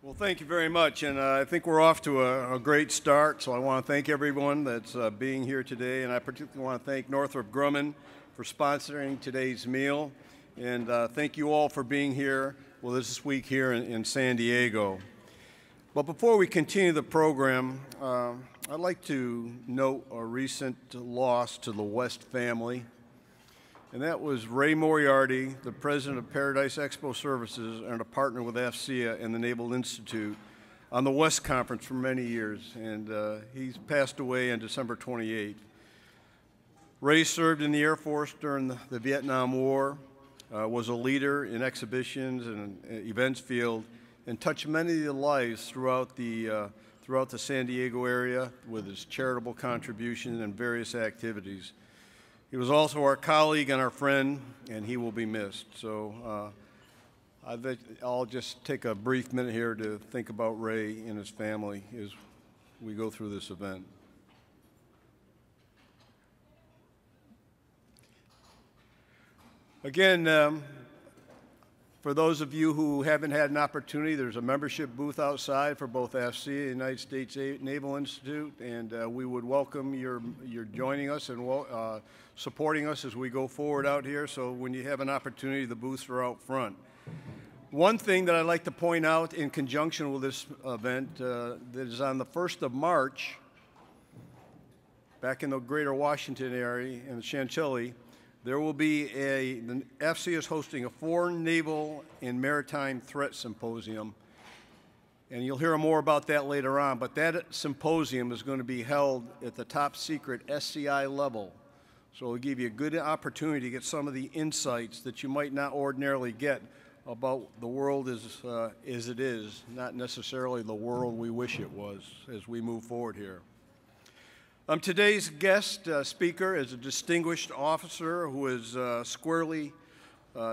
Well, thank you very much, and I think we're off to a great start, so I want to thank everyone that's being here today, and I particularly want to thank Northrop Grumman for sponsoring today's meal, and thank you all for being here with us this week here in San Diego. But before we continue the program, I'd like to note a recent loss to the West family, and that was Ray Moriarty, the president of Paradise Expo Services and a partner with AFCEA and the Naval Institute on the West Conference for many years, and he's passed away on December 28th. Ray served in the Air Force during the Vietnam War, was a leader in exhibitions and events field, and touched many of the lives throughout the San Diego area with his charitable contributions and various activities. He was also our colleague and our friend, and he will be missed. So I'll just take a brief minute here to think about Ray and his family as we go through this event. Again, for those of you who haven't had an opportunity, there's a membership booth outside for both AFCEA, United States Naval Institute, and we would welcome your joining us and supporting us as we go forward out here. So when you have an opportunity, the booths are out front. One thing that I'd like to point out in conjunction with this event that is on the 1st of March, back in the greater Washington area in Chantilly, there will be the AFCEA is hosting a Foreign Naval and Maritime Threat Symposium, and you'll hear more about that later on, but that symposium is going to be held at the top secret SCI level. So it'll give you a good opportunity to get some of the insights that you might not ordinarily get about the world as it is, not necessarily the world we wish it was as we move forward here. Today's guest speaker is a distinguished officer who has squarely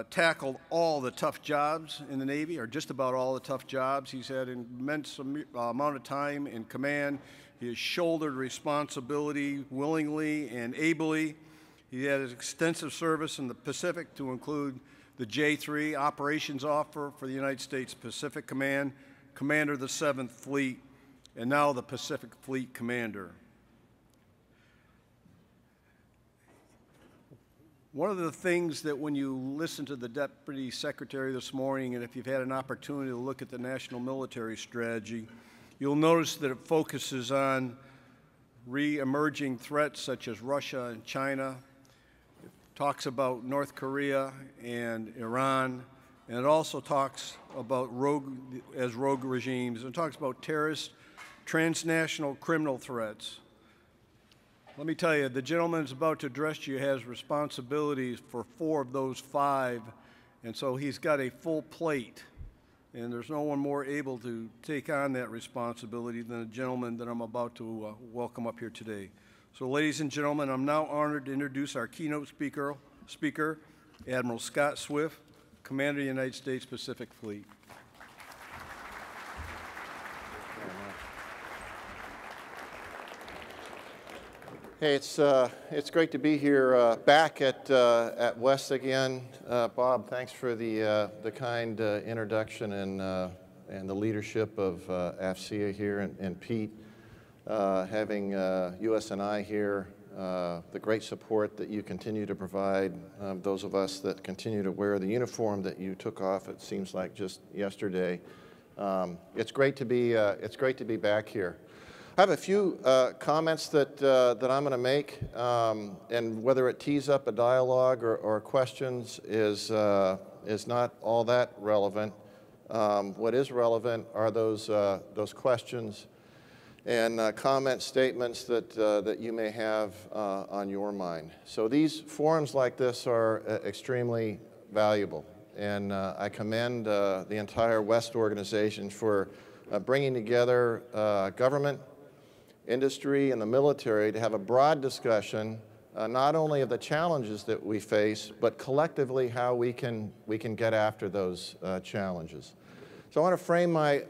tackled all the tough jobs in the Navy, or just about all the tough jobs. He's had an immense amount of time in command. He has shouldered responsibility willingly and ably. He had extensive service in the Pacific to include the J-3 Operations Officer for the United States Pacific Command, Commander of the 7th Fleet, and now the Pacific Fleet Commander. One of the things that when you listen to the Deputy Secretary this morning, and if you've had an opportunity to look at the National Military Strategy, you'll notice that it focuses on re-emerging threats such as Russia and China. It talks about North Korea and Iran, and it also talks about rogue regimes, and it talks about terrorist, transnational criminal threats. Let me tell you, the gentleman who's about to address you has responsibilities for 4 of those 5, and so he's got a full plate, and there's no one more able to take on that responsibility than the gentleman that I'm about to welcome up here today. So ladies and gentlemen, I'm now honored to introduce our keynote speaker, Admiral Scott Swift, Commander of the United States Pacific Fleet. Hey, it's great to be here back at West again. Bob, thanks for the kind introduction and the leadership of AFCEA here, and Pete, having USN here, the great support that you continue to provide those of us that continue to wear the uniform that you took off. It seems like just yesterday. It's great to be back here. I have a few comments that I'm going to make, and whether it tees up a dialogue or questions is not all that relevant. What is relevant are those questions and comment statements that you may have on your mind. So these forums like this are extremely valuable, and I commend the entire West organization for bringing together government, industry, and the military to have a broad discussion not only of the challenges that we face, but collectively how we can get after those challenges. So I want to frame my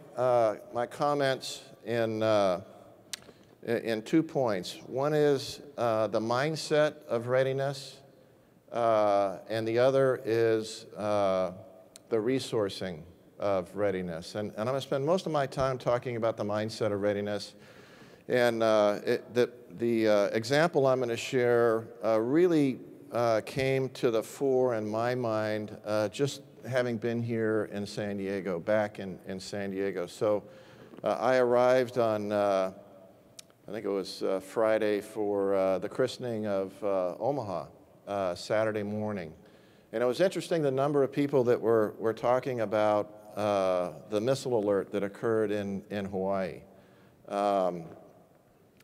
comments in 2 points. One is the mindset of readiness, and the other is the resourcing of readiness. And I'm going to spend most of my time talking about the mindset of readiness. And the example I'm going to share really came to the fore in my mind just having been here in San Diego, back in San Diego. So I arrived on, I think it was Friday for the christening of Omaha, Saturday morning. And it was interesting the number of people that were talking about the missile alert that occurred in Hawaii.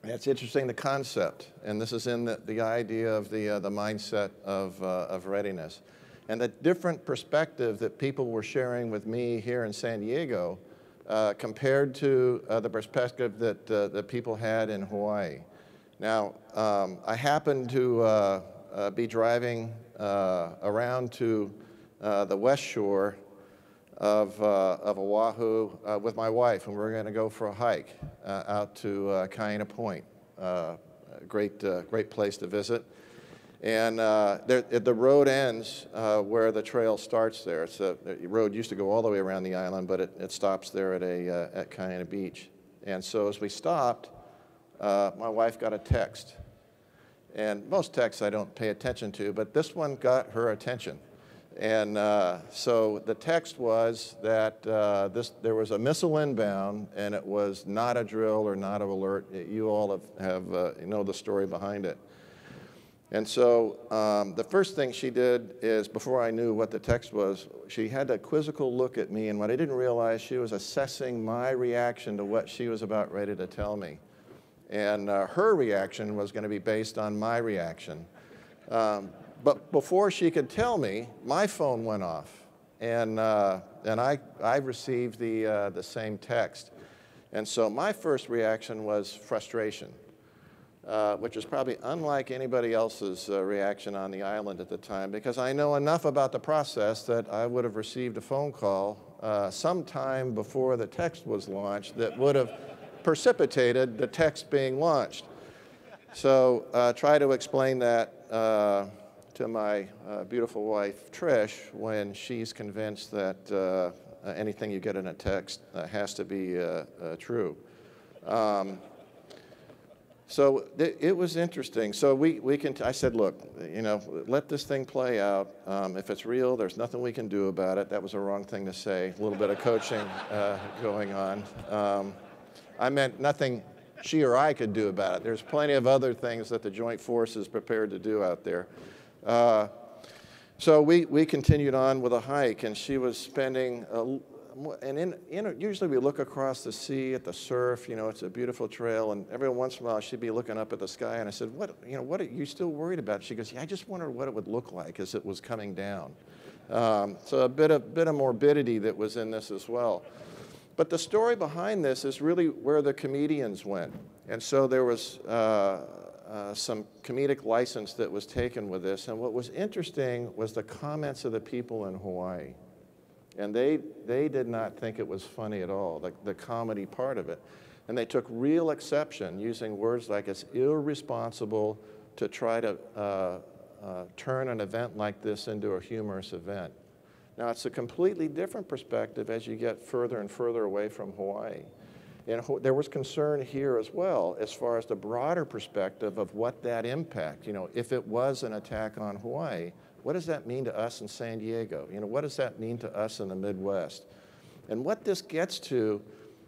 It's interesting, the concept, and this is in the idea of the mindset of readiness. And the different perspective that people were sharing with me here in San Diego compared to the perspective that people had in Hawaii. Now, I happened to be driving around to the west shore of Oahu with my wife, and we're going to go for a hike out to Kaina Point. Great place to visit. And the road ends where the trail starts there. The road used to go all the way around the island, but it stops there at Kaina Beach. And so as we stopped, my wife got a text. And most texts I don't pay attention to, but this one got her attention. And so the text was that there was a missile inbound, and it was not a drill or not an alert. You all know the story behind it. And so the first thing she did is, before I knew what the text was, she had a quizzical look at me, and what I didn't realize, she was assessing my reaction to what she was about ready to tell me. And her reaction was going to be based on my reaction. But before she could tell me, my phone went off, and I received the same text. And so my first reaction was frustration, which is probably unlike anybody else's reaction on the island at the time, because I know enough about the process that I would have received a phone call sometime before the text was launched that would have precipitated the text being launched. So try to explain that to my beautiful wife, Trish, when she's convinced that anything you get in a text has to be true. So it was interesting. So I said, look, let this thing play out. If it's real, there's nothing we can do about it. That was a wrong thing to say. A little bit of coaching going on. I meant nothing she or I could do about it. There's plenty of other things that the Joint Force is prepared to do out there. So we continued on with a hike, and she was spending, usually we look across the sea at the surf, it's a beautiful trail, and every once in a while she'd be looking up at the sky, and I said, what are you still worried about? She goes, yeah, I just wondered what it would look like as it was coming down. So a bit of morbidity that was in this as well. But the story behind this is really where the comedians went. And so there was some comedic license that was taken with this. And what was interesting was the comments of the people in Hawaii. And they did not think it was funny at all, the comedy part of it. And they took real exception using words like it's irresponsible to try to turn an event like this into a humorous event. Now, it's a completely different perspective as you get further and further away from Hawaii. And there was concern here as well as far as the broader perspective of what that impact, if it was an attack on Hawaii, what does that mean to us in San Diego? What does that mean to us in the Midwest? And what this gets to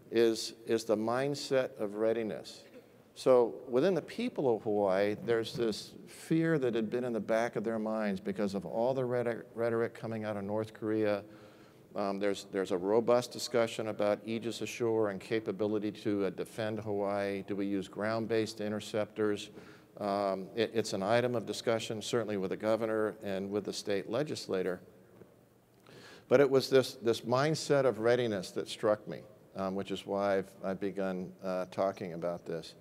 is the mindset of readiness. So within the people of Hawaii, there's this fear that had been in the back of their minds because of all the rhetoric coming out of North Korea. There's a robust discussion about Aegis ashore and capability to defend Hawaii. Do we use ground-based interceptors? It's an item of discussion, certainly with the governor and with the state legislator. But it was this mindset of readiness that struck me, which is why I've begun talking about this.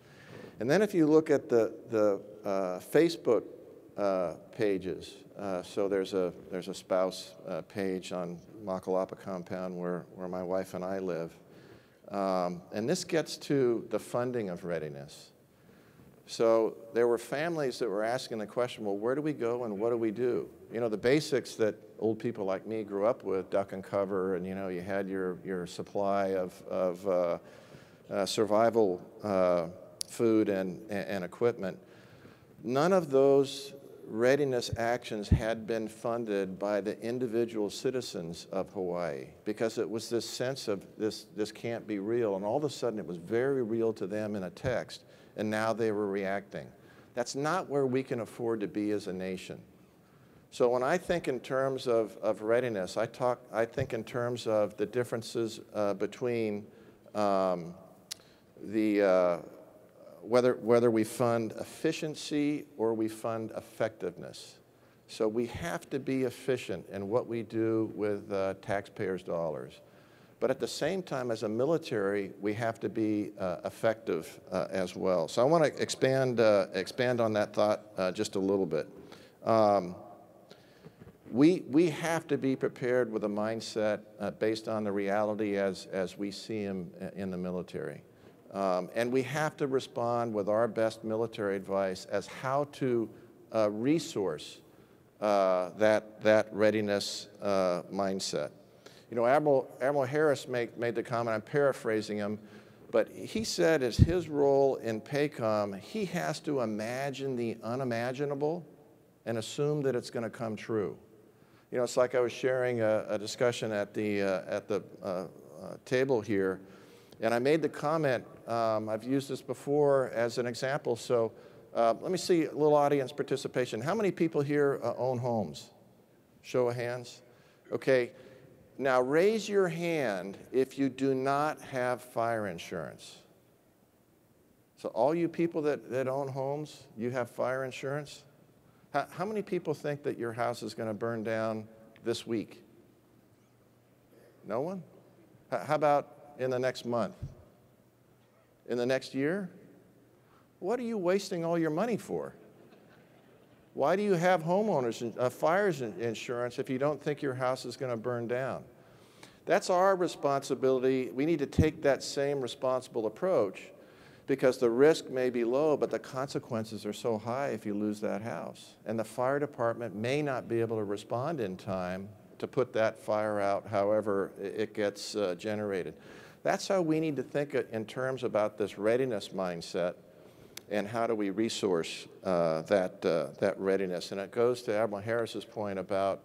And then if you look at the Facebook pages, so there's a spouse page on Makalapa compound where my wife and I live. And this gets to the funding of readiness. So there were families that were asking the question, well, where do we go and what do we do? You know, the basics that old people like me grew up with, duck and cover, and you know, you had your supply of survival food and equipment. None of those readiness actions had been funded by the individual citizens of Hawaii, because it was this sense of this can't be real, and all of a sudden it was very real to them in a text, and now they were reacting. That's not where we can afford to be as a nation. So when I think in terms of readiness, I think in terms of the differences between whether we fund efficiency or we fund effectiveness. So we have to be efficient in what we do with taxpayers' dollars. But at the same time, as a military, we have to be effective as well. So I want to expand on that thought just a little bit. We have to be prepared with a mindset based on the reality as we see them in the military. And we have to respond with our best military advice as how to resource that readiness mindset. You know, Admiral Harris made the comment, I'm paraphrasing him, but he said as his role in PACOM, he has to imagine the unimaginable and assume that it's going to come true. You know, it's like I was sharing a discussion at the table here, and I made the comment, I've used this before as an example, so let me see a little audience participation. How many people here own homes? Show of hands. Okay, now raise your hand if you do not have fire insurance. So all you people that own homes, you have fire insurance? How many people think that your house is going to burn down this week? No one? How about in the next month? In the next year? What are you wasting all your money for? Why do you have homeowners fire insurance if you don't think your house is going to burn down? That's our responsibility. We need to take that same responsible approach, because the risk may be low, but the consequences are so high if you lose that house. And the fire department may not be able to respond in time to put that fire out however it gets generated. That's how we need to think in terms about this readiness mindset and how do we resource that readiness. And it goes to Admiral Harris's point about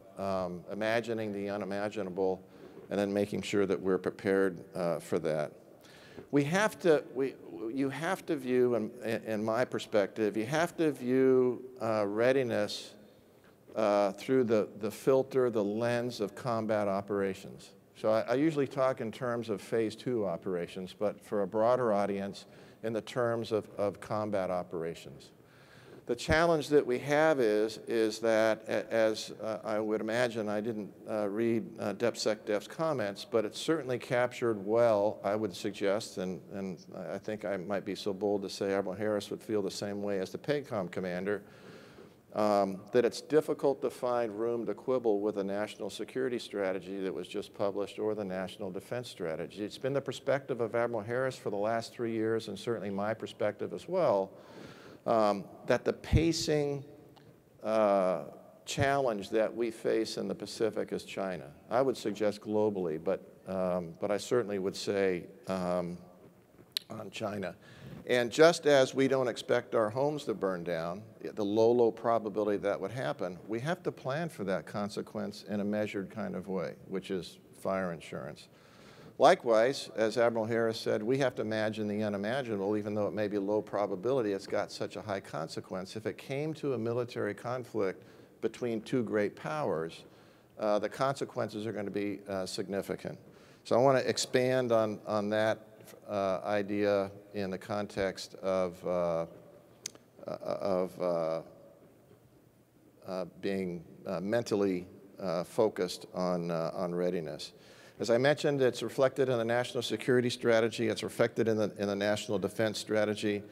imagining the unimaginable and then making sure that we're prepared for that. You have to view, in my perspective, you have to view readiness through the filter, the lens of combat operations. So I usually talk in terms of phase 2 operations, but for a broader audience, in the terms of combat operations. The challenge that we have is that, as I would imagine, I didn't read DepSecDef's comments, but it's certainly captured well, I would suggest, and I think I might be so bold to say Admiral Harris would feel the same way as the PACOM commander, that it's difficult to find room to quibble with the national security strategy that was just published or the national defense strategy. It's been the perspective of Admiral Harris for the last 3 years, and certainly my perspective as well, that the pacing challenge that we face in the Pacific is China. I would suggest globally, but I certainly would say on China. And just as we don't expect our homes to burn down, the low probability that would happen, we have to plan for that consequence in a measured kind of way, which is fire insurance. Likewise, as Admiral Harris said, we have to imagine the unimaginable, even though it may be low probability, it's got such a high consequence. If it came to a military conflict between two great powers, the consequences are going to be significant. So I want to expand on that idea in the context of being mentally focused on readiness. As I mentioned, it's reflected in the national security strategy. It's reflected in the national defense strategy.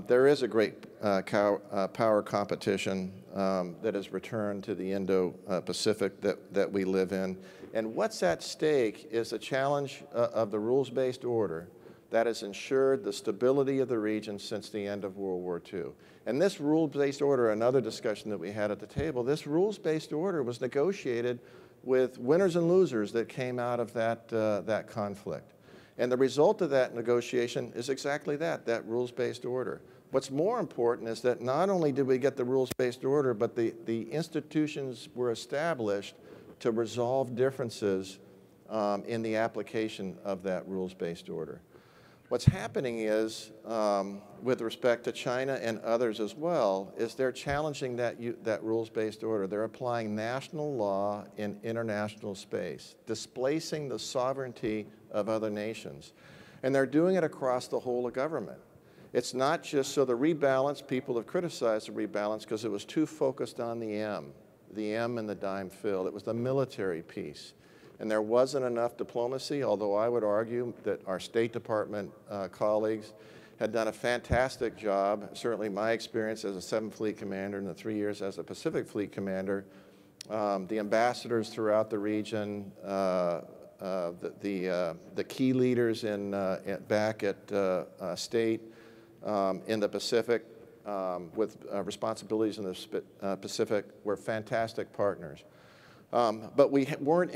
There is a great power competition that has returned to the Indo-Pacific that we live in. And what's at stake is a challenge of the rules-based order that has ensured the stability of the region since the end of World War II. And this rules-based order, another discussion that we had at the table, this rules-based order was negotiated with winners and losers that came out of that conflict. And the result of that negotiation is exactly that rules-based order. What's more important is that not only did we get the rules-based order, but the institutions were established to resolve differences in the application of that rules-based order. What's happening is, with respect to China and others as well, is they're challenging that rules-based order. They're applying national law in international space, displacing the sovereignty of other nations. And they're doing it across the whole of government. It's not just, so the rebalance, people have criticized the rebalance because it was too focused on the M and the dime fill. It was the military piece. And there wasn't enough diplomacy, although I would argue that our State Department colleagues had done a fantastic job. Certainly my experience as a 7th Fleet commander and the 3 years as a Pacific Fleet commander, the ambassadors throughout the region, the key leaders back at State in the Pacific with responsibilities in the Pacific were fantastic partners. But we weren't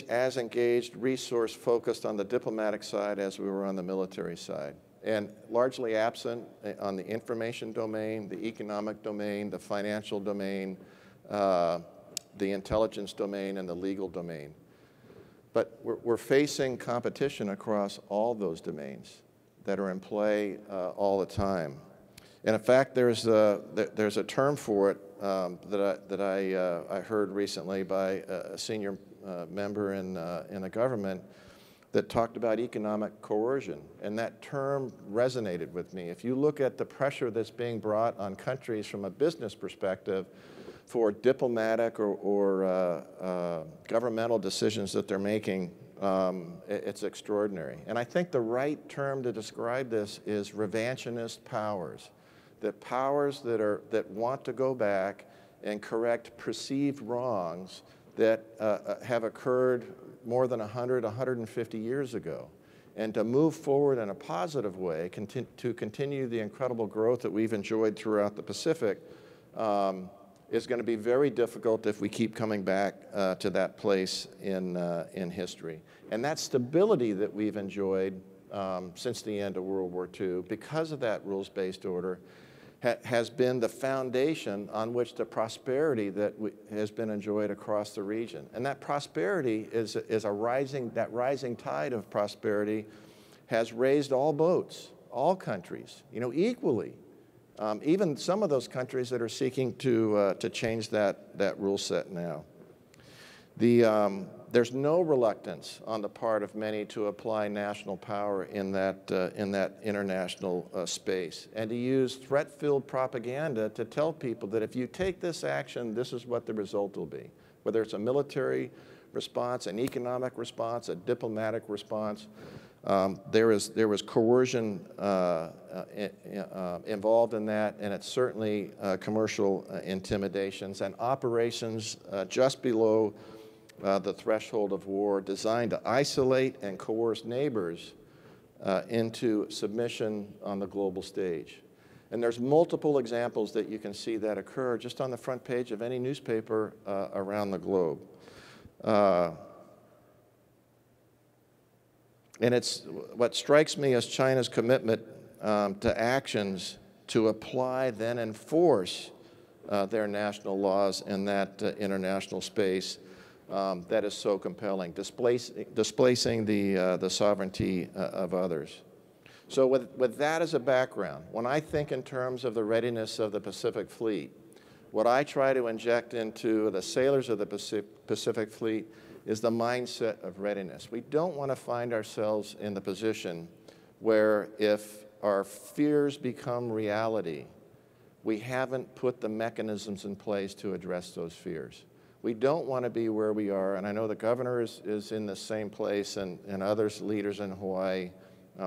as engaged, resource-focused on the diplomatic side as we were on the military side. And largely absent on the information domain, the economic domain, the financial domain, the intelligence domain, and the legal domain. But we're facing competition across all those domains that are in play all the time. And in fact, there's a term for it that I heard recently by a senior member in the government that talked about economic coercion, and that term resonated with me. If you look at the pressure that's being brought on countries from a business perspective for diplomatic or governmental decisions that they're making, it's extraordinary. And I think the right term to describe this is revanchist powers. That powers that want to go back and correct perceived wrongs that have occurred more than 100, 150 years ago. And to move forward in a positive way, to continue the incredible growth that we've enjoyed throughout the Pacific, is going to be very difficult if we keep coming back to that place in history. And that stability that we've enjoyed since the end of World War II, because of that rules-based order, has been the foundation on which the prosperity that has been enjoyed across the region. And that prosperity is that rising tide of prosperity has raised all boats, all countries, equally. Even some of those countries that are seeking to change that rule set now. There's no reluctance on the part of many to apply national power in that international space, and to use threat-filled propaganda to tell people that if you take this action, this is what the result will be. Whether it's a military response, an economic response, a diplomatic response, there was coercion involved in that, and it's certainly commercial intimidations and operations just below the threshold of war designed to isolate and coerce neighbors into submission on the global stage. And there's multiple examples that you can see that occur just on the front page of any newspaper around the globe. And it's what strikes me as China's commitment to actions to apply, then enforce their national laws in that international space that is so compelling, displacing the sovereignty of others. So with that as a background, when I think in terms of the readiness of the Pacific Fleet, what I try to inject into the sailors of the Pacific Fleet is the mindset of readiness. We don't want to find ourselves in the position where if our fears become reality, we haven't put the mechanisms in place to address those fears. We don't want to be where we are, and I know the governor is in the same place, and others, leaders in Hawaii.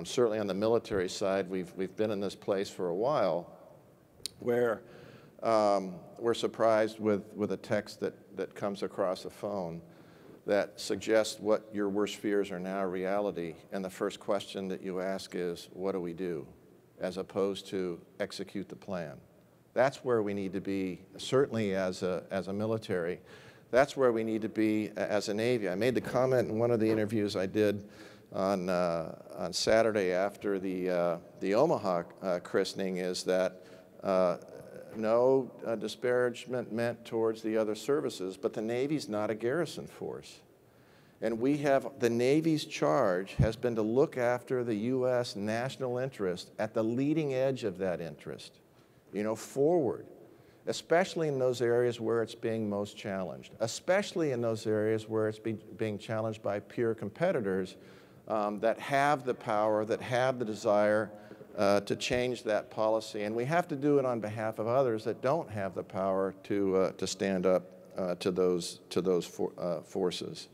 Certainly on the military side, we've been in this place for a while, where we're surprised with a text that comes across a phone. that suggest what your worst fears are now reality, and the first question that you ask is, what do we do? As opposed to execute the plan. That's where we need to be, certainly as a military. That's where we need to be as a Navy. I made the comment in one of the interviews I did on Saturday after the Omaha christening is that no disparagement meant towards the other services, but the Navy's not a garrison force. And the Navy's charge has been to look after the U.S. national interest at the leading edge of that interest, forward, especially in those areas where it's being most challenged, especially in those areas where it's being challenged by peer competitors that have the power, that have the desire to change that policy. And we have to do it on behalf of others that don't have the power to stand up to those forces.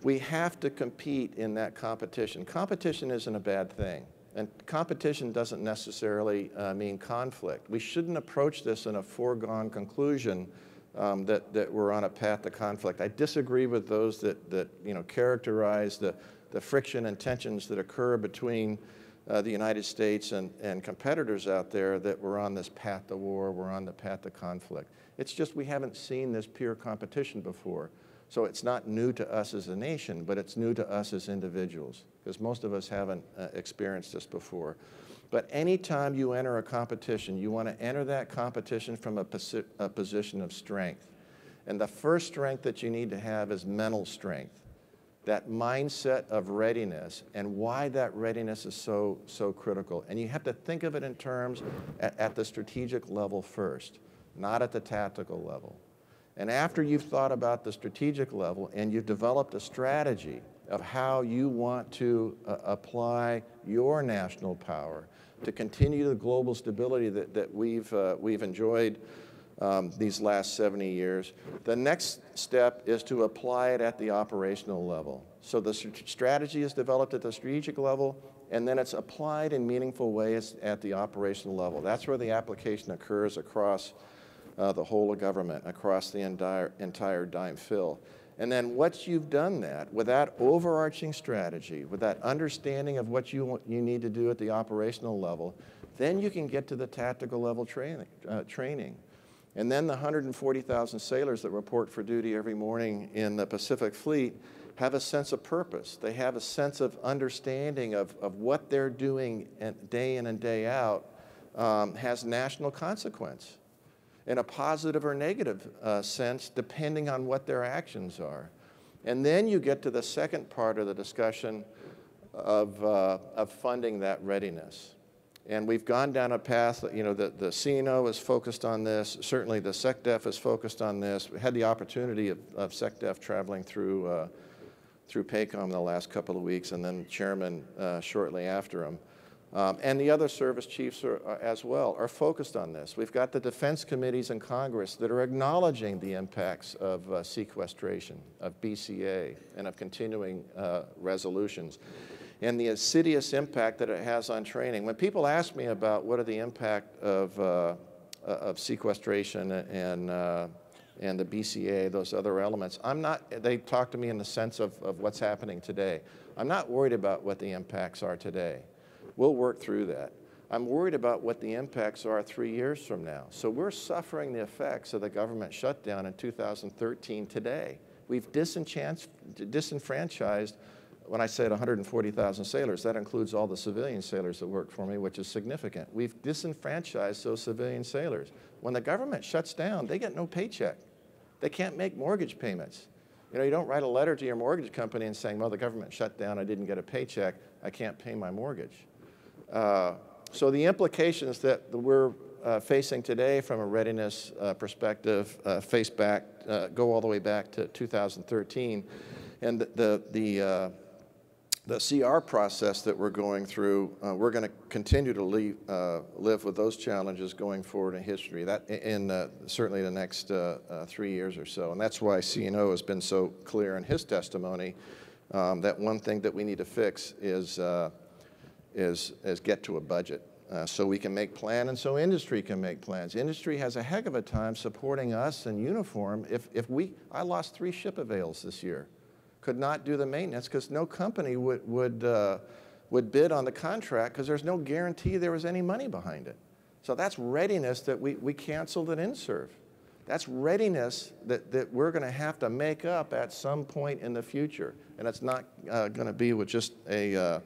We have to compete in that competition. Competition isn't a bad thing. And competition doesn't necessarily mean conflict. We shouldn't approach this in a foregone conclusion that we're on a path to conflict. I disagree with those that characterize the friction and tensions that occur between the United States and competitors out there, that we're on this path to war, we're on the path to conflict. It's just we haven't seen this peer competition before. So it's not new to us as a nation, but it's new to us as individuals, because most of us haven't experienced this before. But anytime you enter a competition, you want to enter that competition from a position of strength. And the first strength that you need to have is mental strength, that mindset of readiness, and why that readiness is so critical. And you have to think of it in terms at the strategic level first, not at the tactical level. And after you've thought about the strategic level and you've developed a strategy of how you want to apply your national power to continue the global stability that we've enjoyed these last 70 years, the next step is to apply it at the operational level. So the strategy is developed at the strategic level, and then it's applied in meaningful ways at the operational level. That's where the application occurs across the whole of government, across the entire dime fill. And then once you've done that, with that overarching strategy, with that understanding of what you need to do at the operational level, then you can get to the tactical level training. And then the 140,000 sailors that report for duty every morning in the Pacific Fleet have a sense of purpose. They have a sense of understanding of what they're doing day in and day out has national consequence, in a positive or negative sense, depending on what their actions are. And then you get to the second part of the discussion of funding that readiness. And we've gone down a path, the CNO is focused on this, certainly the SecDef is focused on this. We had the opportunity of SecDef traveling through PACOM the last couple of weeks, and then Chairman shortly after him. And the other service chiefs as well are focused on this. We've got the defense committees in Congress that are acknowledging the impacts of sequestration, of BCA, and of continuing resolutions, and the insidious impact that it has on training. When people ask me about what are the impact of sequestration and the BCA, those other elements, they talk to me in the sense of what's happening today. I'm not worried about what the impacts are today. We'll work through that. I'm worried about what the impacts are 3 years from now. So we're suffering the effects of the government shutdown in 2013 today. We've disenfranchised, when I said 140,000 sailors, that includes all the civilian sailors that work for me, which is significant. We've disenfranchised those civilian sailors. When the government shuts down, they get no paycheck. They can't make mortgage payments. You don't write a letter to your mortgage company and saying, well, the government shut down, I didn't get a paycheck, I can't pay my mortgage. So the implications that we're facing today from a readiness perspective go all the way back to 2013. And the CR process that we're going through, we're going to continue to live with those challenges going forward in history, in certainly the next 3 years or so. And that's why CNO has been so clear in his testimony that one thing that we need to fix is get to a budget. so we can make plans and so industry can make plans. Industry has a heck of a time supporting us in uniform. I lost 3 ship avails this year. Could not do the maintenance because no company would bid on the contract because there's no guarantee there was any money behind it. So that's readiness that we canceled an in-serve. That's readiness that we're going to have to make up at some point in the future. And it's not going to be with just a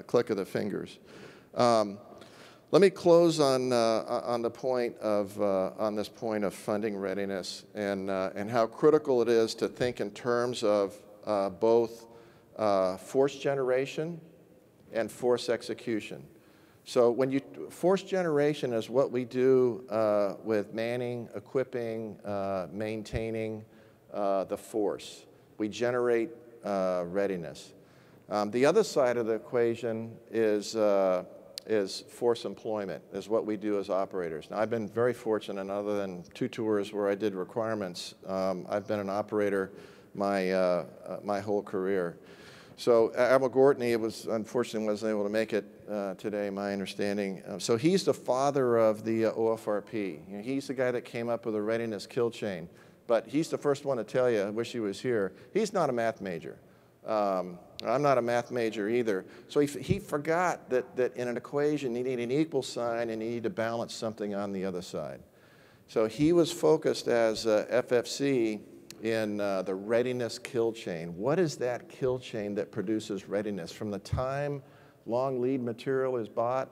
click of the fingers. Let me close on the point of on this point of funding readiness and how critical it is to think in terms of both force generation and force execution. So force generation is what we do with manning, equipping, maintaining the force. We generate readiness. The other side of the equation is force employment, is what we do as operators. Now, I've been very fortunate, other than 2 tours where I did requirements, I've been an operator my whole career. So Admiral Gortney unfortunately wasn't able to make it today, my understanding. So he's the father of the OFRP. You know, he's the guy that came up with the readiness kill chain. But he's the first one to tell you, I wish he was here, he's not a math major. I'm not a math major either. So he forgot that in an equation you need an equal sign and you need to balance something on the other side. So he was focused as FFC in the readiness kill chain. What is that kill chain that produces readiness from the time long lead material is bought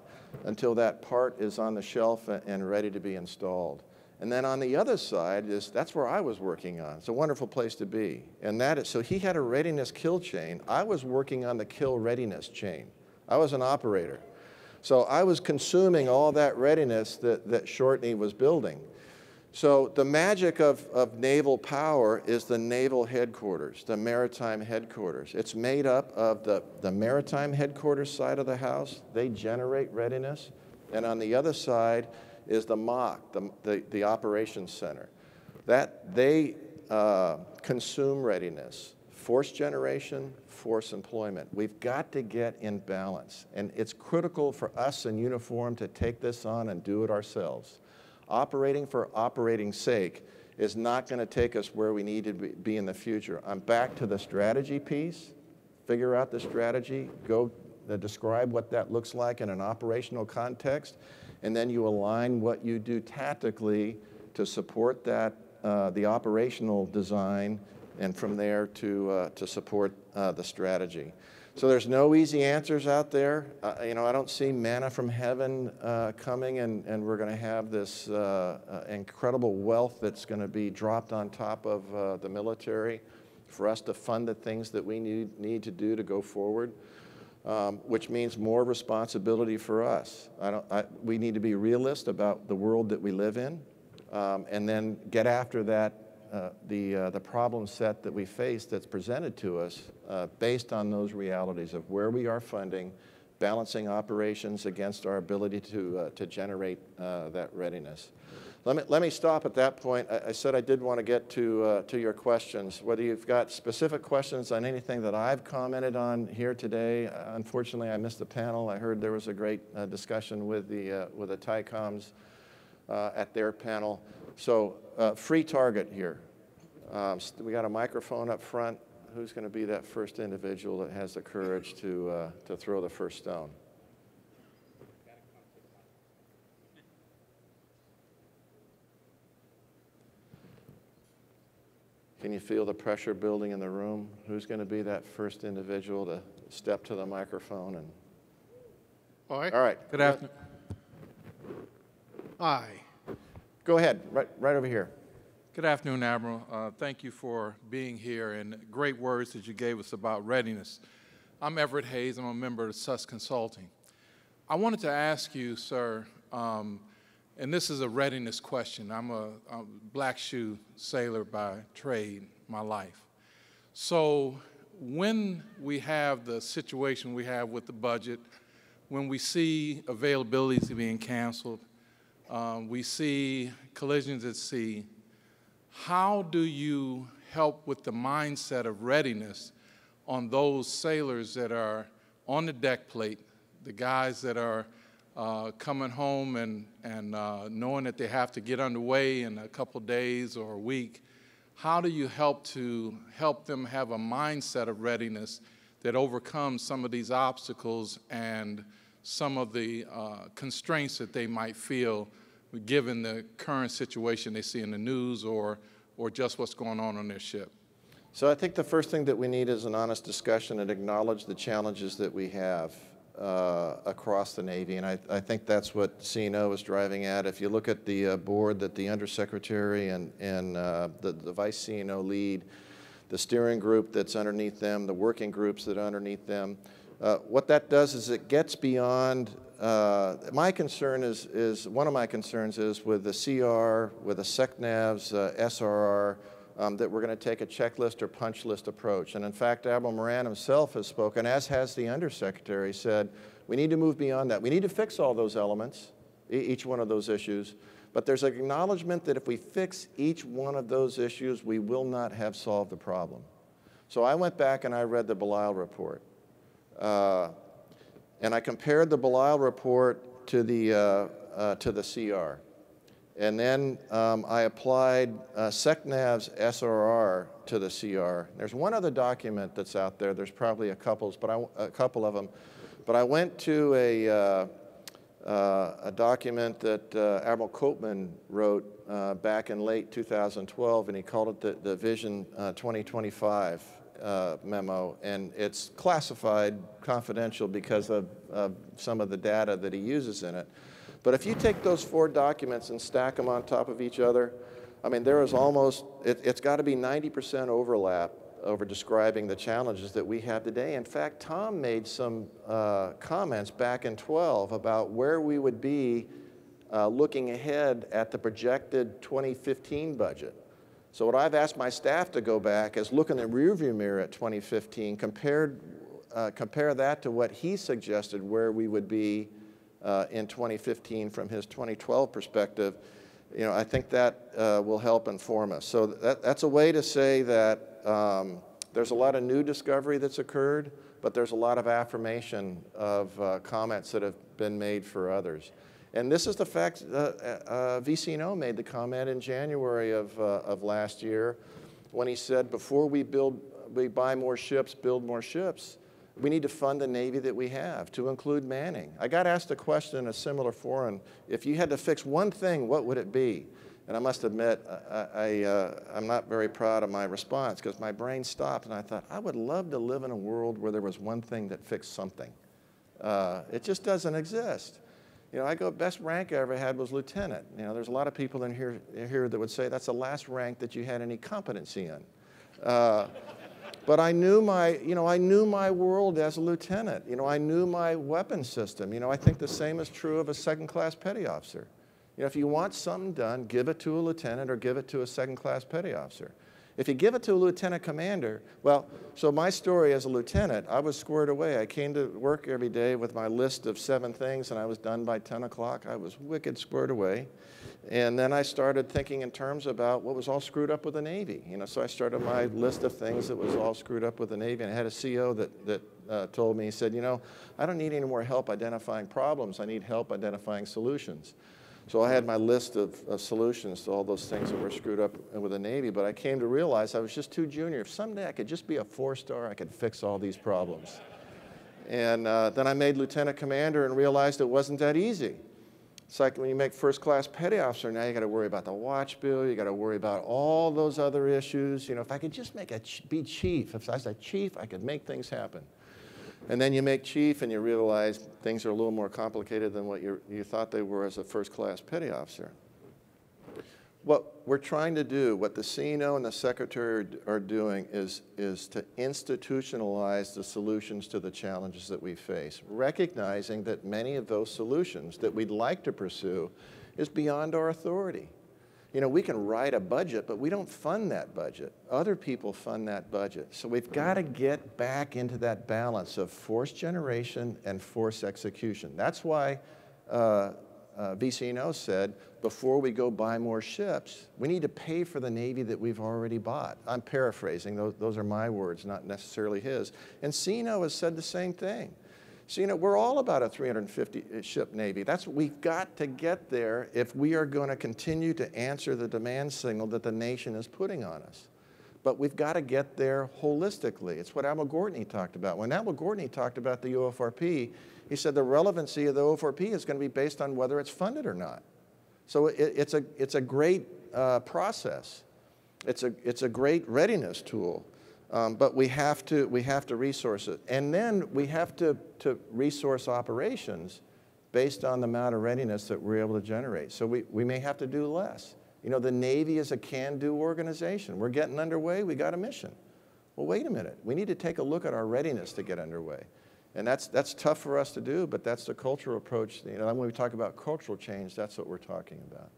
until that part is on the shelf and ready to be installed? And then on the other side that's where I was working on. It's a wonderful place to be. And so he had a readiness kill chain. I was working on the kill readiness chain. I was an operator. So I was consuming all that readiness that Shortney was building. So the magic of naval power is the naval headquarters, the maritime headquarters. It's made up of the maritime headquarters side of the house. They generate readiness. And on the other side is the MOC, the operations center. They consume readiness, force generation, force employment. We've got to get in balance. And it's critical for us in uniform to take this on and do it ourselves. Operating for operating's sake is not going to take us where we need to be in the future. I'm back to the strategy piece. Figure out the strategy, go describe what that looks like in an operational context, and then you align what you do tactically to support that, the operational design, and from there to support the strategy. So there's no easy answers out there. I don't see manna from heaven coming and we're going to have this incredible wealth that's going to be dropped on top of the military for us to fund the things that we need to do to go forward, which means more responsibility for us. We need to be realist about the world that we live in and then get after that. The problem set that we face that's presented to us based on those realities of where we are funding, balancing operations against our ability to generate that readiness. Let me stop at that point. I said I did want to get to your questions. Whether you've got specific questions on anything that I've commented on here today. Unfortunately, I missed the panel. I heard there was a great discussion with the TICOMs at their panel. So free target here. We got a microphone up front. Who's going to be that first individual that has the courage to throw the first stone? Can you feel the pressure building in the room? Who's going to be that first individual to step to the microphone? And All right. all right. Good afternoon. Hi. Go ahead. Right over here. Good afternoon, Admiral. Thank you for being here and great words that you gave us about readiness. I'm Everett Hayes. I'm a member of SUS Consulting. I wanted to ask you, sir, and this is a readiness question. I'm a black shoe sailor by trade, my life. So when we have the situation we have with the budget, when we see availabilities being canceled, we see collisions at sea, how do you help with the mindset of readiness on those sailors that are on the deck plate, the guys that are coming home and knowing that they have to get underway in a couple days or a week, how do you help them have a mindset of readiness that overcomes some of these obstacles and some of the constraints that they might feel given the current situation they see in the news or just what's going on their ship? So I think the first thing that we need is an honest discussion and acknowledge the challenges that we have across the Navy, and I think that's what CNO is driving at. If you look at the board that the Undersecretary and the Vice CNO lead, the steering group that's underneath them, the working groups that are underneath them, what that does is it gets beyond, my concern is one of my concerns is with the CR, with the SECNAV's SRR, that we're going to take a checklist or punch list approach. And in fact, Admiral Moran himself has spoken, as has the Undersecretary, said we need to move beyond that. We need to fix all those elements, each one of those issues, but there's an acknowledgement that if we fix each one of those issues, we will not have solved the problem. So I went back and I read the Belial report. And I compared the Belial report to the CR. And then I applied SECNAV's SRR to the CR. There's one other document that's out there. There's probably a couple of them. But I went to a document that Admiral Copeman wrote back in late 2012, and he called it the Vision 2025 memo. And it's classified confidential because of some of the data that he uses in it. But if you take those 4 documents and stack them on top of each other, I mean, there is almost, it's got to be 90% overlap over describing the challenges that we have today. In fact, Tom made some comments back in 12 about where we would be looking ahead at the projected 2015 budget. So what I've asked my staff to go back is look in the rearview mirror at 2015, compare that to what he suggested where we would be in 2015 from his 2012 perspective. You know, I think that will help inform us. So that's a way to say that there's a lot of new discovery that's occurred, but there's a lot of affirmation of comments that have been made for others. And this is the fact, VCNO made the comment in January of last year when he said, before we buy more ships, build more ships, we need to fund the Navy that we have to include manning. I got asked a question in a similar forum, if you had to fix one thing, what would it be? And I must admit, I'm not very proud of my response because my brain stopped and I thought, I would love to live in a world where there was one thing that fixed something. It just doesn't exist. You know, best rank I ever had was lieutenant. You know, there's a lot of people in here that would say that's the last rank that you had any competency in. But I knew my world as a lieutenant. You know, I knew my weapon system. You know, I think the same is true of a second-class petty officer. You know, if you want something done, give it to a lieutenant or give it to a second-class petty officer. If you give it to a lieutenant commander, well, so my story as a lieutenant, I was squared away. I came to work every day with my list of 7 things, and I was done by 10 o'clock. I was wicked squared away. And then I started thinking in terms about what was all screwed up with the Navy. You know, so I started my list of things that was all screwed up with the Navy. And I had a CO that told me, he said, you know, I don't need any more help identifying problems. I need help identifying solutions. So I had my list of solutions to all those things that were screwed up with the Navy. But I came to realize I was just too junior. If someday I could just be a 4-star, I could fix all these problems. And then I made lieutenant commander and realized it wasn't that easy. It's like when you make first-class petty officer, now you got to worry about the watch bill, you got to worry about all those other issues. You know, if I could just be chief, if I was a chief, I could make things happen. And then you make chief and you realize things are a little more complicated than what you thought they were as a first-class petty officer. What we're trying to do, what the CNO and the Secretary are doing is to institutionalize the solutions to the challenges that we face, recognizing that many of those solutions that we'd like to pursue is beyond our authority. You know, we can write a budget, but we don't fund that budget. Other people fund that budget. So we've got to get back into that balance of force generation and force execution. That's why VCNO said, before we go buy more ships, we need to pay for the Navy that we've already bought. I'm paraphrasing. Those are my words, not necessarily his. And CNO has said the same thing. So, you know, we're all about a 350-ship Navy. That's what we've got to get there if we are going to continue to answer the demand signal that the nation is putting on us. But we've got to get there holistically. It's what Admiral Gortney talked about. When Admiral Gortney talked about the OFRP, he said the relevancy of the OFRP is going to be based on whether it's funded or not. So it's a great process. It's a great readiness tool. But we have to resource it. And then we have to resource operations based on the amount of readiness that we're able to generate. So we may have to do less. You know, the Navy is a can-do organization. We're getting underway, we got a mission. Well, wait a minute. We need to take a look at our readiness to get underway. And that's tough for us to do, but that's the cultural approach. You know, when we talk about cultural change, that's what we're talking about.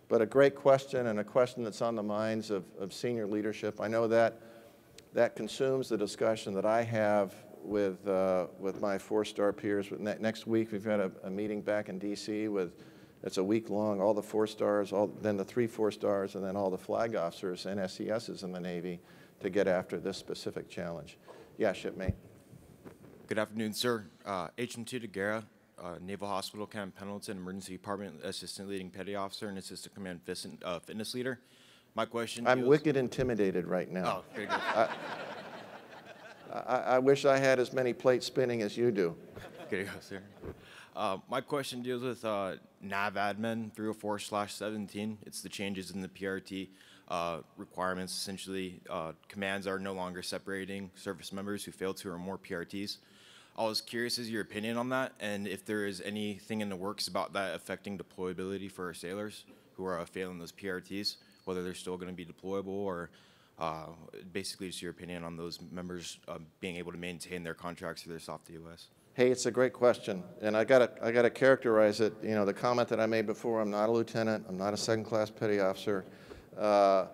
But a great question, and a question that's on the minds of senior leadership. I know that consumes the discussion that I have with my four-star peers. Next week, we've got a meeting back in D.C. It's a week long, all the 4 stars, then the 3 4-stars, and then all the flag officers and SESs in the Navy to get after this specific challenge. Yeah, shipmate. Good afternoon, sir. HM2 DeGuerra, Naval Hospital, Camp Pendleton, Emergency Department, Assistant Leading Petty Officer and Assistant Command Fitness Leader. My question I'm wicked intimidated right now. Oh, very good. I wish I had as many plates spinning as you do. Good to go, sir. My question deals with NAV Admin 304/17. It's the changes in the PRT requirements. Essentially, commands are no longer separating service members who fail 2 or more PRTs. I was curious as your opinion on that, and if there is anything in the works about that affecting deployability for our sailors who are failing those PRTs, whether they're still going to be deployable, or basically just your opinion on those members being able to maintain their contracts through their SOF US. Hey, it's a great question, and I gotta characterize it. You know, the comment that I made before: I'm not a lieutenant, I'm not a second-class petty officer. So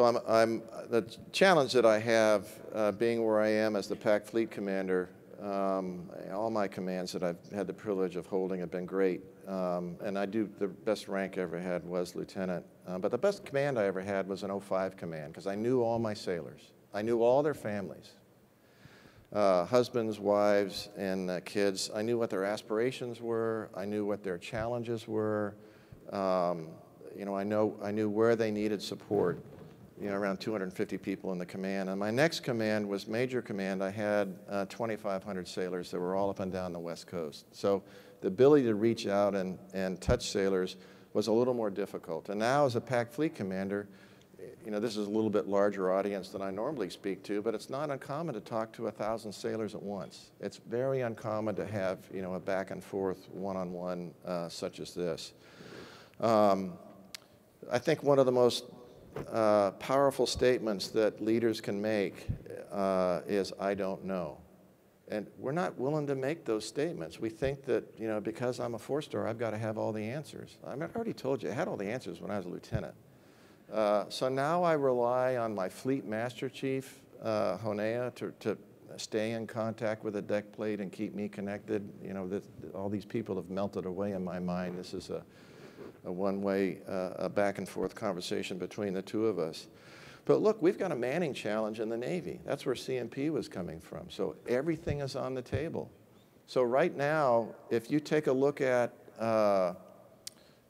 I'm the challenge that I have, being where I am as the PAC Fleet Commander. All my commands that I've had the privilege of holding have been great, and the best rank I ever had was lieutenant. But the best command I ever had was an 05 command, because I knew all my sailors. I knew all their families. Husbands, wives, and kids. I knew what their aspirations were. I knew what their challenges were. You know, I knew where they needed support. You know, around 250 people in the command. And my next command was Major Command. I had 2,500 sailors that were all up and down the West Coast. So the ability to reach out and touch sailors was a little more difficult. And now as a PAC Fleet Commander, you know, this is a little bit larger audience than I normally speak to, but it's not uncommon to talk to 1,000 sailors at once. It's very uncommon to have, you know, a back and forth one-on-one such as this. I think one of the most powerful statements that leaders can make is, I don't know. And we're not willing to make those statements. We think that, you know, because I'm a 4-star, I've got to have all the answers. I mean, I already told you, I had all the answers when I was a lieutenant. So now I rely on my Fleet Master Chief, Honea, to stay in contact with the deck plate and keep me connected. You know, all these people have melted away in my mind. This is a one-way back and forth conversation between the two of us. But look, we've got a manning challenge in the Navy. That's where CMP was coming from. So everything is on the table. So right now, if you take a look at, I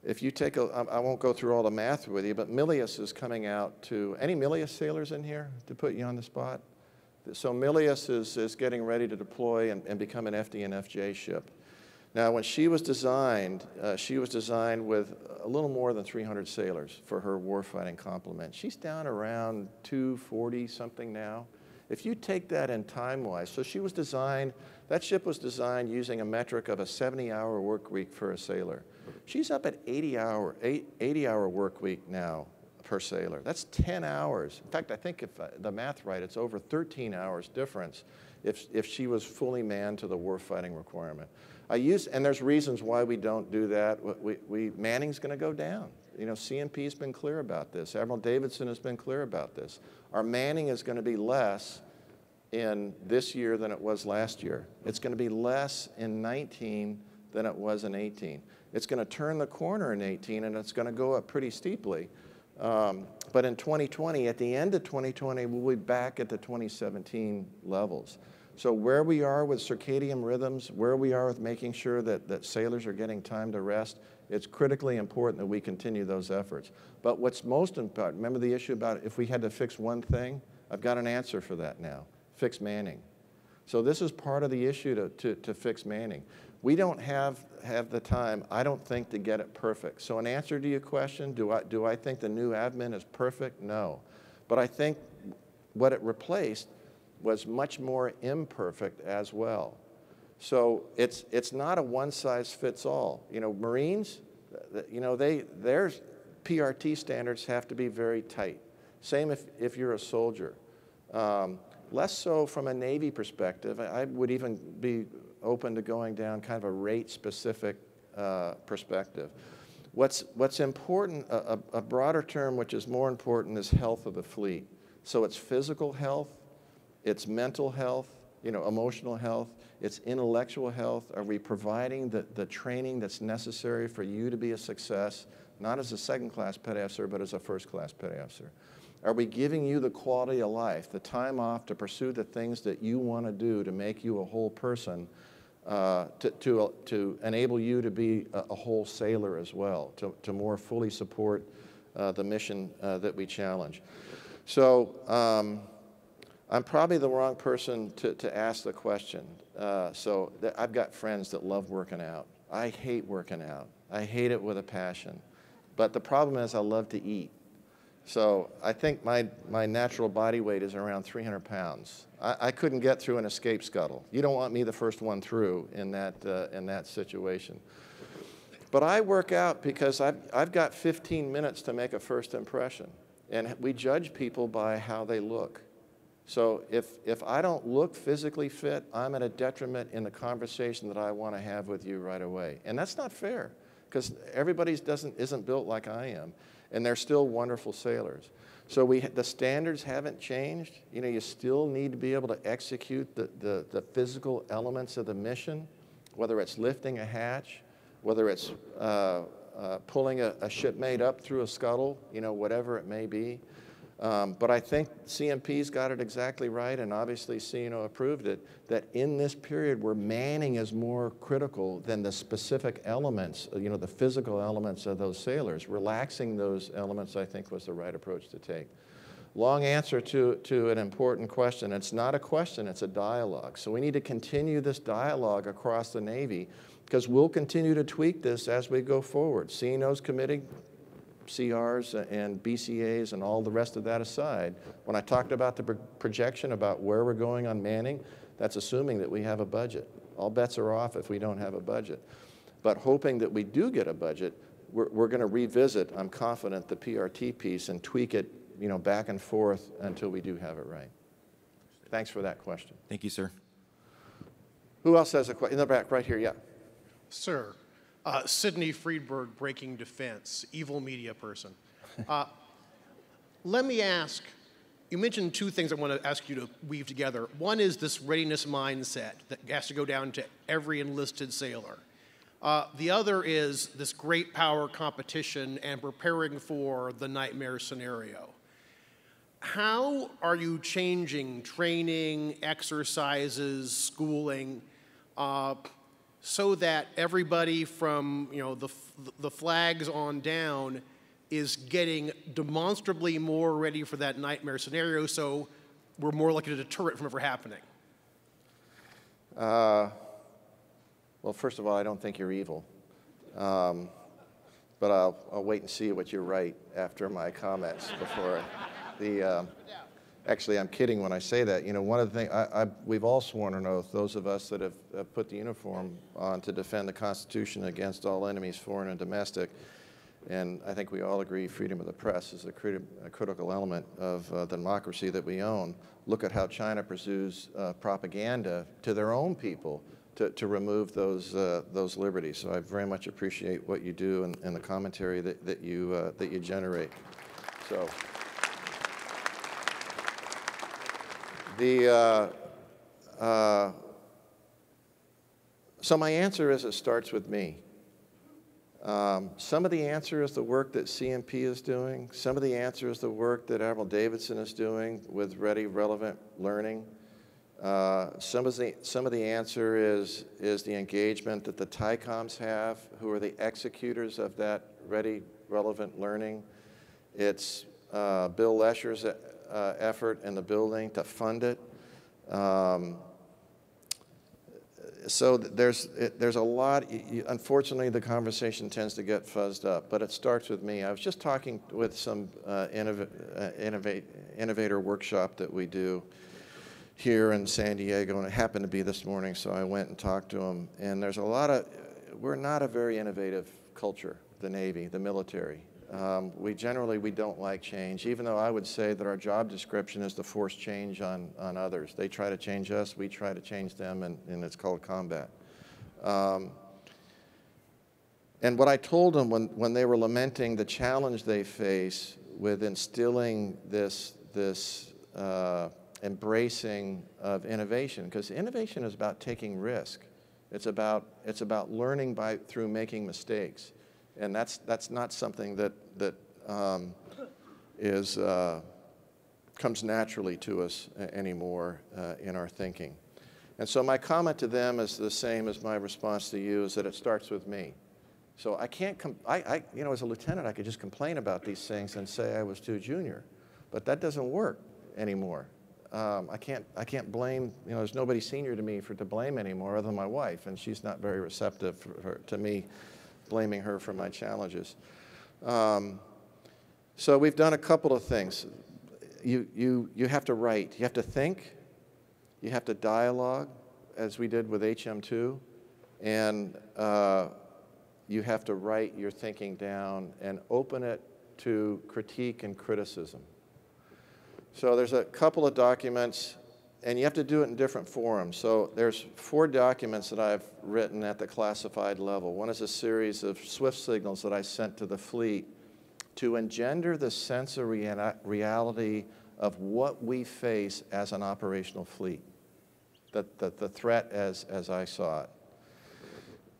won't go through all the math with you, but Milius is coming out to, any Milius sailors in here to put you on the spot? So Milius is getting ready to deploy and become an FD and FJ ship. Now, when she was designed with a little more than 300 sailors for her warfighting complement. She's down around 240-something now. If you take that in time-wise, so she was designed, that ship was designed using a metric of a 70-hour work week for a sailor. She's up at 80-hour work week now per sailor. That's 10 hours. In fact, I think if the math right, it's over 13 hours difference if she was fully manned to the warfighting requirement. And there's reasons why we don't do that. Manning's going to go down. You know, CMP's been clear about this. Admiral Davidson has been clear about this. Our manning is going to be less in this year than it was last year. It's going to be less in 19 than it was in 18. It's going to turn the corner in 18, and it's going to go up pretty steeply. But in 2020, at the end of 2020, we'll be back at the 2017 levels. So where we are with circadian rhythms, where we are with making sure that sailors are getting time to rest, it's critically important that we continue those efforts. But what's most important, remember the issue about if we had to fix one thing? I've got an answer for that now. Fix manning. So this is part of the issue to fix manning. We don't have the time, I don't think, to get it perfect. So in answer to your question, do I think the new admin is perfect? No. But I think what it replaced was much more imperfect as well. So it's not a one-size-fits-all. You know, Marines, you know, their PRT standards have to be very tight. Same if you're a soldier. Less so from a Navy perspective. I would even be open to going down kind of a rate-specific perspective. What's important, a broader term which is more important, is health of the fleet. So it's physical health, it's mental health, you know, emotional health, it's intellectual health. Are we providing the training that's necessary for you to be a success, not as a second-class petty officer, but as a first-class petty officer? Are we giving you the quality of life, the time off to pursue the things that you want to do to make you a whole person, to enable you to be a whole sailor as well, to more fully support the mission that we challenge? So I'm probably the wrong person to ask the question. I've got friends that love working out. I hate working out. I hate it with a passion. But the problem is I love to eat. So I think my natural body weight is around 300 pounds. I couldn't get through an escape scuttle. You don't want me the first one through in that situation. But I work out because I've got 15 minutes to make a first impression. And we judge people by how they look. So if I don't look physically fit, I'm at a detriment in the conversation that I want to have with you right away. And that's not fair, because everybody isn't built like I am. And they're still wonderful sailors. So the standards haven't changed. You know, you still need to be able to execute the physical elements of the mission, whether it's lifting a hatch, whether it's pulling a shipmate up through a scuttle, you know, whatever it may be. But I think CMP's got it exactly right, and obviously CNO approved it, that in this period where manning is more critical than the specific elements, you know, the physical elements of those sailors. Relaxing those elements, I think, was the right approach to take. Long answer to an important question. It's not a question, it's a dialogue. So we need to continue this dialogue across the Navy, because we'll continue to tweak this as we go forward. CNO's committing CRs and BCAs and all the rest of that aside, when I talked about the projection about where we're going on manning, that's assuming that we have a budget. All bets are off if we don't have a budget. But hoping that we do get a budget, we're going to revisit, I'm confident, the PRT piece and tweak it, you know, back and forth until we do have it right. Thanks for that question. Thank you, sir. Who else has a question? In the back, right here, yeah. Sir, Sidney Friedberg, Breaking Defense, evil media person. Let me ask, you mentioned two things I want to ask you to weave together. One is this readiness mindset that has to go down to every enlisted sailor. The other is this great power competition and preparing for the nightmare scenario. How are you changing training, exercises, schooling, so that everybody from, you know, the flags on down is getting demonstrably more ready for that nightmare scenario, so we're more likely to deter it from ever happening? Well, first of all, I don't think you're evil. But I'll wait and see what you write after my comments before actually, I'm kidding when I say that. You know, one of the things, we've all sworn an oath, those of us that have put the uniform on to defend the Constitution against all enemies, foreign and domestic. And I think we all agree freedom of the press is a critical element of the democracy that we own. Look at how China pursues propaganda to their own people to remove those liberties. So I very much appreciate what you do and the commentary that you generate. So. So my answer is it starts with me. Some of the answer is the work that CMP is doing. Some of the answer is the work that Admiral Davidson is doing with Ready, Relevant Learning. Some of the answer is the engagement that the TICOMs have, who are the executors of that ready, relevant learning. It's Bill Lesher's effort in the building to fund it. So there's a lot. Unfortunately, the conversation tends to get fuzzed up, but it starts with me. I was just talking with some innovator workshop that we do here in San Diego, and it happened to be this morning, so I went and talked to them. And there's a lot of, we're not a very innovative culture, the Navy, the military. We don't like change, even though I would say that our job description is to force change on others. They try to change us, we try to change them, and it's called combat. And what I told them when they were lamenting the challenge they face with instilling this embracing of innovation, because innovation is about taking risk. It's about learning through making mistakes. And that's not something that comes naturally to us anymore in our thinking. And so my comment to them is the same as my response to you, is that it starts with me. So I can't, as a lieutenant, I could just complain about these things and say I was too junior, but that doesn't work anymore. I can't blame, there's nobody senior to me to blame anymore other than my wife, and she's not very receptive to me blaming her for my challenges. So we've done a couple of things. You have to write, you have to think, you have to dialogue, as we did with HM2, and you have to write your thinking down and open it to critique and criticism. So there's a couple of documents, and you have to do it in different forums. So there's 4 documents that I've written at the classified level. One is a series of swift signals that I sent to the fleet to engender the sense of reality of what we face as an operational fleet, the threat as I saw it.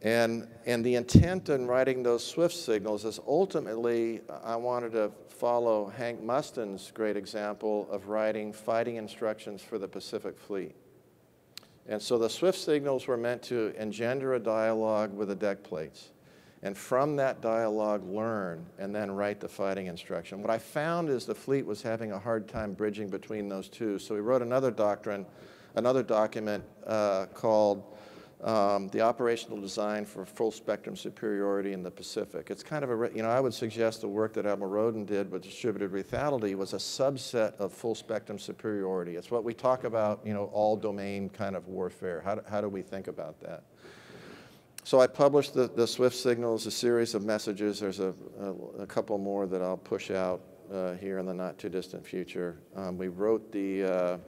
And the intent in writing those swift signals is ultimately I wanted to follow Hank Mustin's great example of writing fighting instructions for the Pacific Fleet. And so the swift signals were meant to engender a dialogue with the deck plates, and from that dialogue learn and then write the fighting instruction. What I found is the fleet was having a hard time bridging between those two, so we wrote another document called the Operational Design for Full Spectrum Superiority in the Pacific. It's kind of I would suggest the work that Admiral Roden did with distributed lethality was a subset of full spectrum superiority. It's what we talk about, all domain kind of warfare. How do we think about that? So I published the swift signals, a series of messages. There's a couple more that I'll push out here in the not too distant future. We wrote the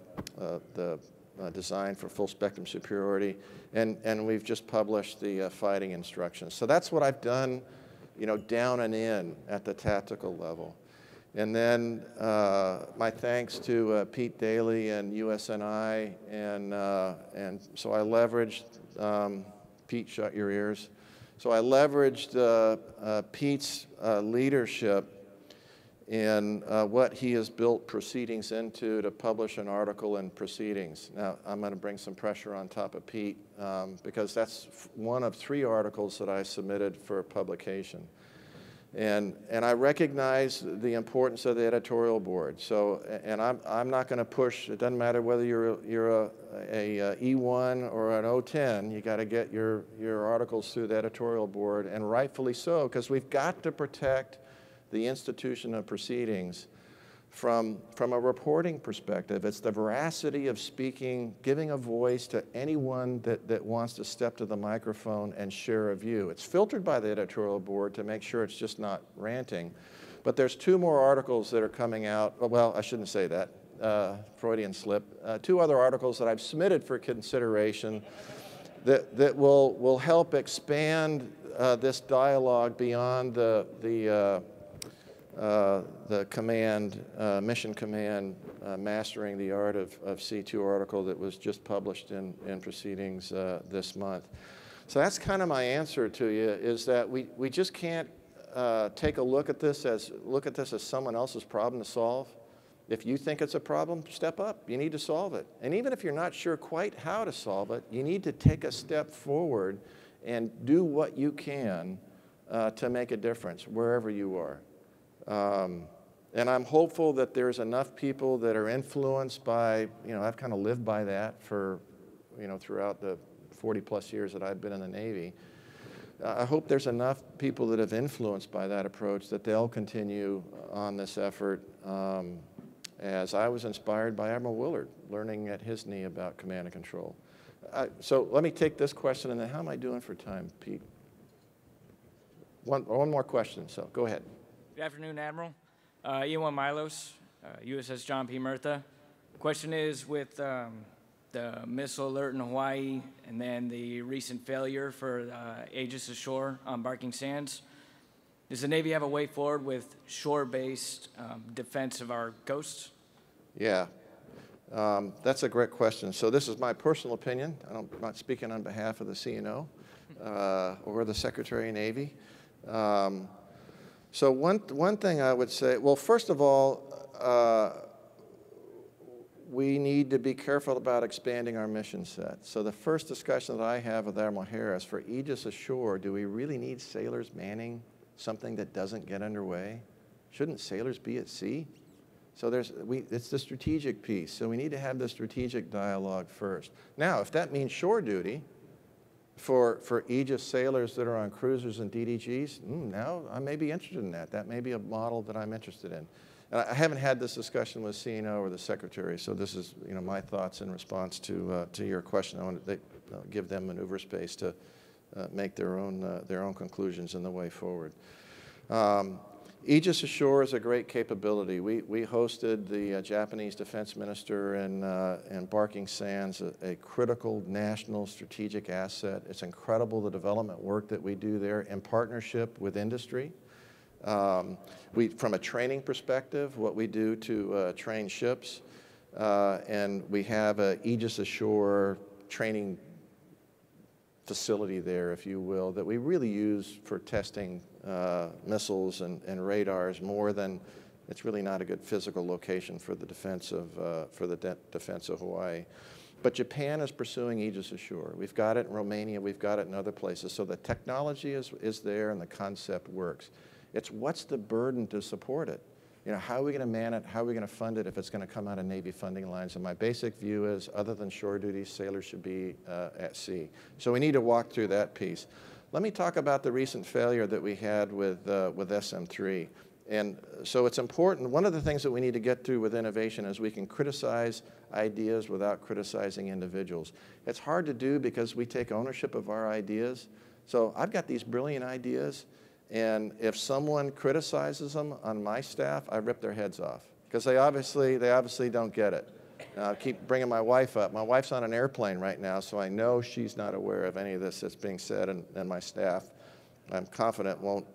Design for Full Spectrum Superiority, and we've just published the fighting instructions. So that's what I've done, down and in at the tactical level. And then my thanks to Pete Daly and USN, and so I leveraged, Pete, shut your ears. So I leveraged Pete's leadership in what he has built Proceedings into to publish an article in Proceedings. Now, I'm going to bring some pressure on top of Pete because that's one of 3 articles that I submitted for publication. And I recognize the importance of the editorial board. So, and I'm not going to push, it doesn't matter whether you're a E1 or an O10, you got to get your articles through the editorial board, and rightfully so, because we've got to protect the institution of proceedings from a reporting perspective. It's the veracity of speaking, giving a voice to anyone that wants to step to the microphone and share a view. It's filtered by the editorial board to make sure it's just not ranting. But there's 2 more articles that are coming out. Well, I shouldn't say that. Freudian slip. 2 other articles that I've submitted for consideration that will help expand this dialogue beyond the command, mission command, mastering the art of C2 article that was just published in Proceedings this month. So that's kind of my answer to you, is that we just can't take a look at this as someone else's problem to solve. If you think it's a problem, step up. You need to solve it. And even if you're not sure quite how to solve it, you need to take a step forward and do what you can to make a difference wherever you are. And I'm hopeful that there's enough people that are influenced by, I've kind of lived by that for, throughout the 40-plus years that I've been in the Navy. I hope there's enough people that have influenced by that approach that they'll continue on this effort, as I was inspired by Admiral Willard, learning at his knee about command and control. So let me take this question, and then how am I doing for time, Pete? One more question, so go ahead. Good afternoon, Admiral. Iwan Milos, USS John P. Murtha. Question is, with the missile alert in Hawaii and then the recent failure for Aegis Ashore on Barking Sands, does the Navy have a way forward with shore-based defense of our coasts? Yeah, that's a great question. So this is my personal opinion. I'm not speaking on behalf of the CNO or the Secretary of Navy. So one thing I would say, well, first of all, we need to be careful about expanding our mission set. So the first discussion that I have with Admiral Harris, for Aegis Ashore, do we really need sailors manning something that doesn't get underway? Shouldn't sailors be at sea? So it's the strategic piece. So we need to have the strategic dialogue first. Now, if that means shore duty for Aegis sailors that are on cruisers and DDGs, now I may be interested in that. That may be a model that I'm interested in. And I haven't had this discussion with CNO or the Secretary, so this is my thoughts in response to your question. I want to give them maneuver space to make their own conclusions in the way forward. Aegis Ashore is a great capability. We hosted the Japanese defense minister in Barking Sands, a critical national strategic asset. It's incredible the development work that we do there in partnership with industry. From a training perspective, what we do to train ships, and we have a Aegis Ashore training facility there, if you will, that we really use for testing missiles and radars more than, it's really not a good physical location for the defense of Hawaii. But Japan is pursuing Aegis Ashore. We've got it in Romania, we've got it in other places. So the technology is there and the concept works. It's what's the burden to support it? How are we going to man it? How are we going to fund it if it's going to come out of Navy funding lines? And my basic view is, other than shore duties, sailors should be at sea. So we need to walk through that piece. Let me talk about the recent failure that we had with SM-3. And so it's important. One of the things that we need to get through with innovation is we can criticize ideas without criticizing individuals. It's hard to do because we take ownership of our ideas. So I've got these brilliant ideas, and if someone criticizes them on my staff, I rip their heads off because they obviously don't get it. I keep bringing my wife up. My wife's on an airplane right now, so I know she's not aware of any of this that's being said, and my staff, I'm confident, won't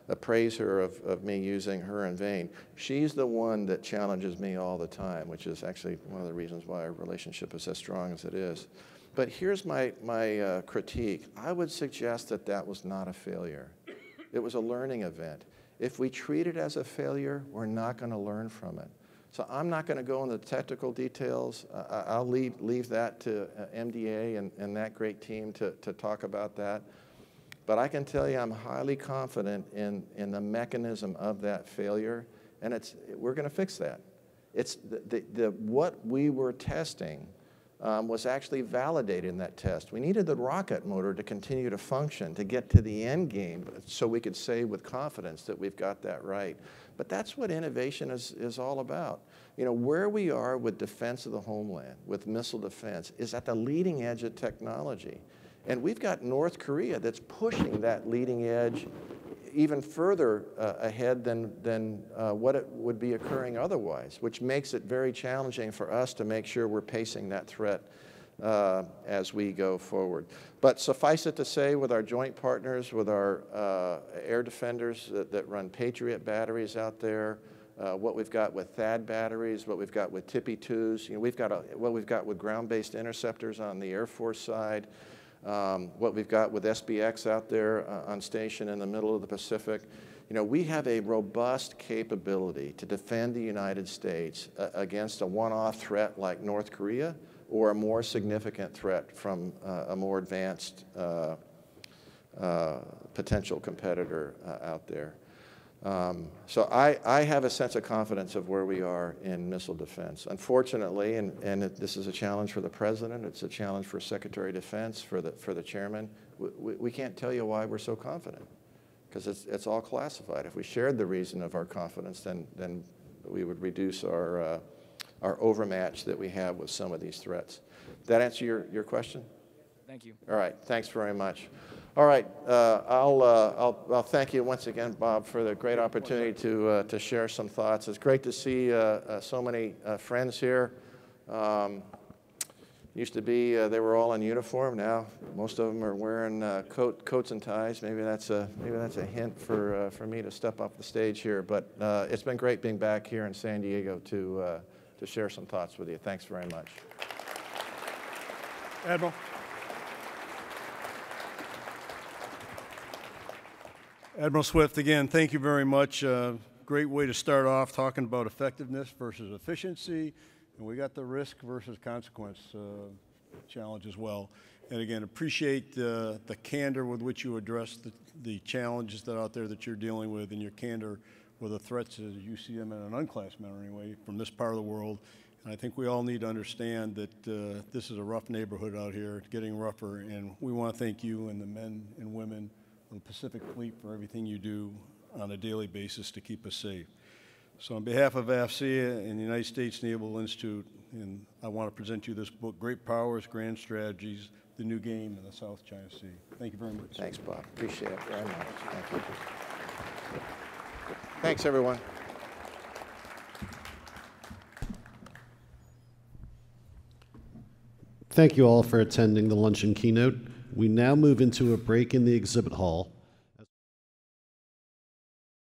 appraise her of me using her in vain. She's the one that challenges me all the time, which is actually one of the reasons why our relationship is as strong as it is. But here's my critique. I would suggest that was not a failure. It was a learning event. If we treat it as a failure, we're not going to learn from it. So I'm not going to go into the technical details. I'll leave that to MDA and that great team to talk about that. But I can tell you I'm highly confident in the mechanism of that failure, and we're going to fix that. It's what we were testing was actually validated in that test. We needed the rocket motor to continue to function, to get to the end game, so we could say with confidence that we've got that right. But that's what innovation is all about. Where we are with defense of the homeland, with missile defense, is at the leading edge of technology. And we've got North Korea that's pushing that leading edge even further ahead than what it would be occurring otherwise, which makes it very challenging for us to make sure we're pacing that threat as we go forward. But suffice it to say, with our joint partners, with our air defenders that run Patriot batteries out there, what we've got with THAAD batteries, what we've got with TPY-2s, what we've got with ground-based interceptors on the Air Force side, what we've got with SBX out there on station in the middle of the Pacific. You know, we have a robust capability to defend the United States against a one-off threat like North Korea or a more significant threat from a more advanced potential competitor out there. So I have a sense of confidence of where we are in missile defense. Unfortunately, and this is a challenge for the President, it's a challenge for Secretary of Defense, for the Chairman, we can't tell you why we're so confident, because it's all classified. If we shared the reason of our confidence, then we would reduce our overmatch that we have with some of these threats. Did that answer your question? Thank you. All right, thanks very much. All right, I'll thank you once again, Bob, for the great opportunity to share some thoughts. It's great to see so many friends here. Used to be they were all in uniform. Now most of them are wearing coats and ties. Maybe that's a hint for me to step up the stage here. But it's been great being back here in San Diego to share some thoughts with you. Thanks very much. Admiral. Admiral Swift, again, thank you very much. Great way to start off talking about effectiveness versus efficiency. And we got the risk versus consequence challenge as well. And again, appreciate the candor with which you address the challenges that are out there that you're dealing with, and your candor with the threats as you see them in an unclassed manner anyway from this part of the world. And I think we all need to understand that this is a rough neighborhood out here. It's getting rougher, and we want to thank you and the men and women of the Pacific Fleet for everything you do on a daily basis to keep us safe. So on behalf of AFCEA and the United States Naval Institute, and I want to present you this book, Great Powers, Grand Strategies, The New Game in the South China Sea. Thank you very much. Thanks, Bob. Appreciate it very much. Thank you. Thanks, everyone. Thank you all for attending the Luncheon Keynote. We now move into a break in the exhibit hall.